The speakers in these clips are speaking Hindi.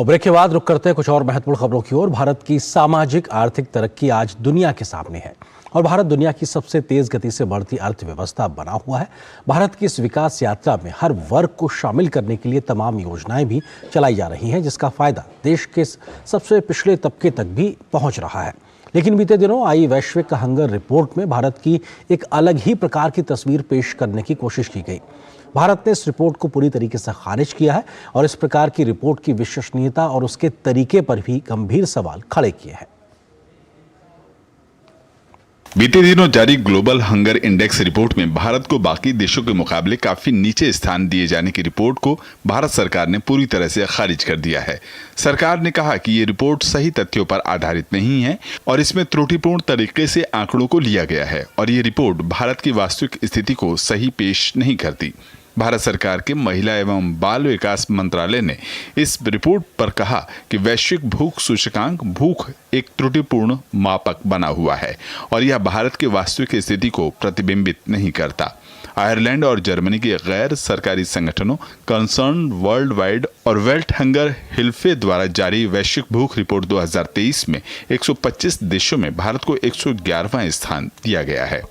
और ब्रेक के बाद रुक करते हैं कुछ और महत्वपूर्ण खबरों की ओर। भारत की सामाजिक आर्थिक तरक्की आज दुनिया के सामने है और भारत दुनिया की सबसे तेज गति से बढ़ती अर्थव्यवस्था बना हुआ है। भारत की इस विकास यात्रा में हर वर्ग को शामिल करने के लिए तमाम योजनाएं भी चलाई जा रही हैं, जिसका फायदा देश के सबसे पिछड़े तबके तक भी पहुंच रहा है। लेकिन बीते दिनों आई वैश्विक हंगर रिपोर्ट में भारत की एक अलग ही प्रकार की तस्वीर पेश करने की कोशिश की गई। भारत ने इस रिपोर्ट को पूरी तरीके से खारिज किया है और इस प्रकार की रिपोर्ट की विश्वसनीयता और उसके तरीके पर भी गंभीर सवाल खड़े किए हैं। बीते दिनों जारी ग्लोबल हंगर इंडेक्स रिपोर्ट में भारत को बाकी देशों के मुकाबले काफी नीचे स्थान दिए जाने की रिपोर्ट को भारत सरकार ने पूरी तरह से खारिज कर दिया है। सरकार ने कहा कि ये रिपोर्ट सही तथ्यों पर आधारित नहीं है और इसमें त्रुटिपूर्ण तरीके से आंकड़ों को लिया गया है और ये रिपोर्ट भारत की वास्तविक स्थिति को सही पेश नहीं करती। भारत सरकार के महिला एवं बाल विकास मंत्रालय ने इस रिपोर्ट पर कहा कि वैश्विक भूख सूचकांक भूख एक त्रुटिपूर्ण मापक बना हुआ है और यह भारत की वास्तविक स्थिति को प्रतिबिंबित नहीं करता। आयरलैंड और जर्मनी के गैर सरकारी संगठनों कंसर्न वर्ल्ड वाइड और वेल्थ हंगर हिल्फे द्वारा जारी वैश्विक भूख रिपोर्ट 2023 में 125 देशों में भारत को 111वां स्थान दिया गया है।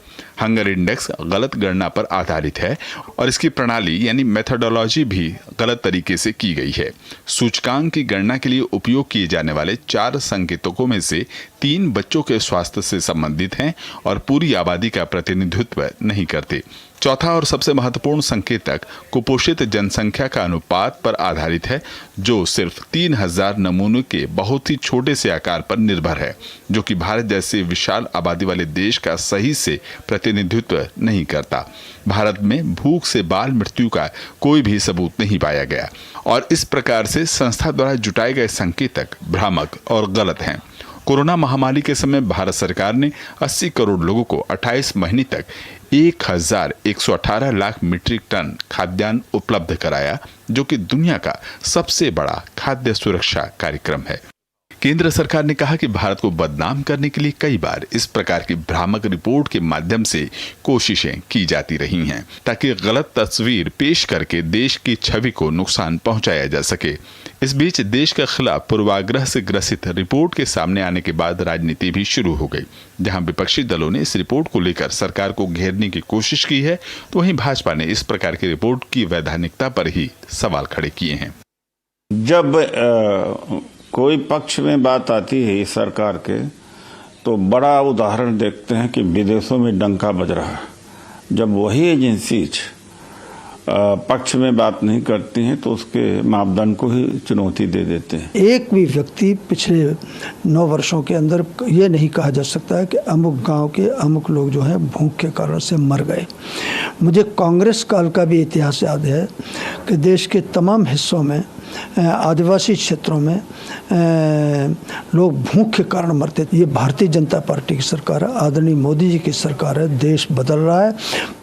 हंगर इंडेक्स गलत गणना पर आधारित है और इसकी प्रणाली यानी मेथोडोलॉजी भी गलत तरीके से की गई है। सूचकांक की गणना के लिए उपयोग किए जाने वाले 4 संकेतकों में से 3 बच्चों के स्वास्थ्य से संबंधित हैं और पूरी आबादी का प्रतिनिधित्व नहीं करते। चौथा और सबसे महत्वपूर्ण संकेतक कुपोषित जनसंख्या का अनुपात पर आधारित है, जो सिर्फ 3000 नमूनों के बहुत ही छोटे से आकार पर निर्भर है, जो कि भारत जैसे विशाल आबादी वाले देश का सही से प्रतिनिधित्व नहीं करता। भारत में भूख से बाल मृत्यु का कोई भी सबूत नहीं पाया गया और इस प्रकार से संस्था द्वारा जुटाए गए संकेतक भ्रामक और गलत हैं। कोरोना महामारी के समय भारत सरकार ने 80 करोड़ लोगों को 28 महीने तक 1118 लाख मीट्रिक टन खाद्यान्न उपलब्ध कराया, जो कि दुनिया का सबसे बड़ा खाद्य सुरक्षा कार्यक्रम है। केंद्र सरकार ने कहा कि भारत को बदनाम करने के लिए कई बार इस प्रकार की भ्रामक रिपोर्ट के माध्यम से कोशिशें की जाती रही हैं, ताकि गलत तस्वीर पेश करके देश की छवि को नुकसान पहुंचाया जा सके। इस बीच देश के खिलाफ पूर्वाग्रह से ग्रसित रिपोर्ट के सामने आने के बाद राजनीति भी शुरू हो गई। जहां विपक्षी दलों ने इस रिपोर्ट को लेकर सरकार को घेरने की कोशिश की है, तो वहीं भाजपा ने इस प्रकार की रिपोर्ट की वैधानिकता पर ही सवाल खड़े किए हैं। जब कोई पक्ष में बात आती है सरकार के, तो बड़ा उदाहरण देखते हैं कि विदेशों में डंका बज रहा है। जब वही एजेंसी पक्ष में बात नहीं करती हैं तो उसके मापदंड को ही चुनौती दे देते हैं। एक भी व्यक्ति पिछले 9 वर्षों के अंदर ये नहीं कहा जा सकता है कि अमुक गांव के अमुक लोग जो हैं भूख के कारण से मर गए। मुझे कांग्रेस काल का भी इतिहास याद है कि देश के तमाम हिस्सों में आदिवासी क्षेत्रों में लोग भूख के कारण मरते थे। ये भारतीय जनता पार्टी की सरकार है, आदरणीय मोदी जी की सरकार है। देश बदल रहा है।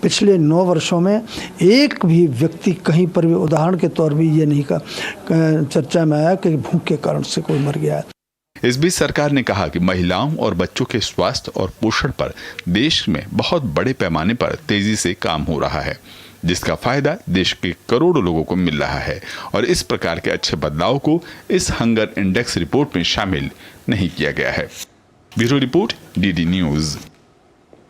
पिछले 9 वर्षों में एक भी व्यक्ति कहीं पर भी उदाहरण के तौर पर ये नहीं का चर्चा में आया कि भूख के कारण से कोई मर गया है। इस बीच सरकार ने कहा कि महिलाओं और बच्चों के स्वास्थ्य और पोषण पर देश में बहुत बड़े पैमाने पर तेजी से काम हो रहा है, जिसका फायदा देश के करोड़ों लोगों को मिल रहा है और इस प्रकार के अच्छे बदलाव को इस हंगर इंडेक्स रिपोर्ट में शामिल नहीं किया गया है। Bureau report, DD news.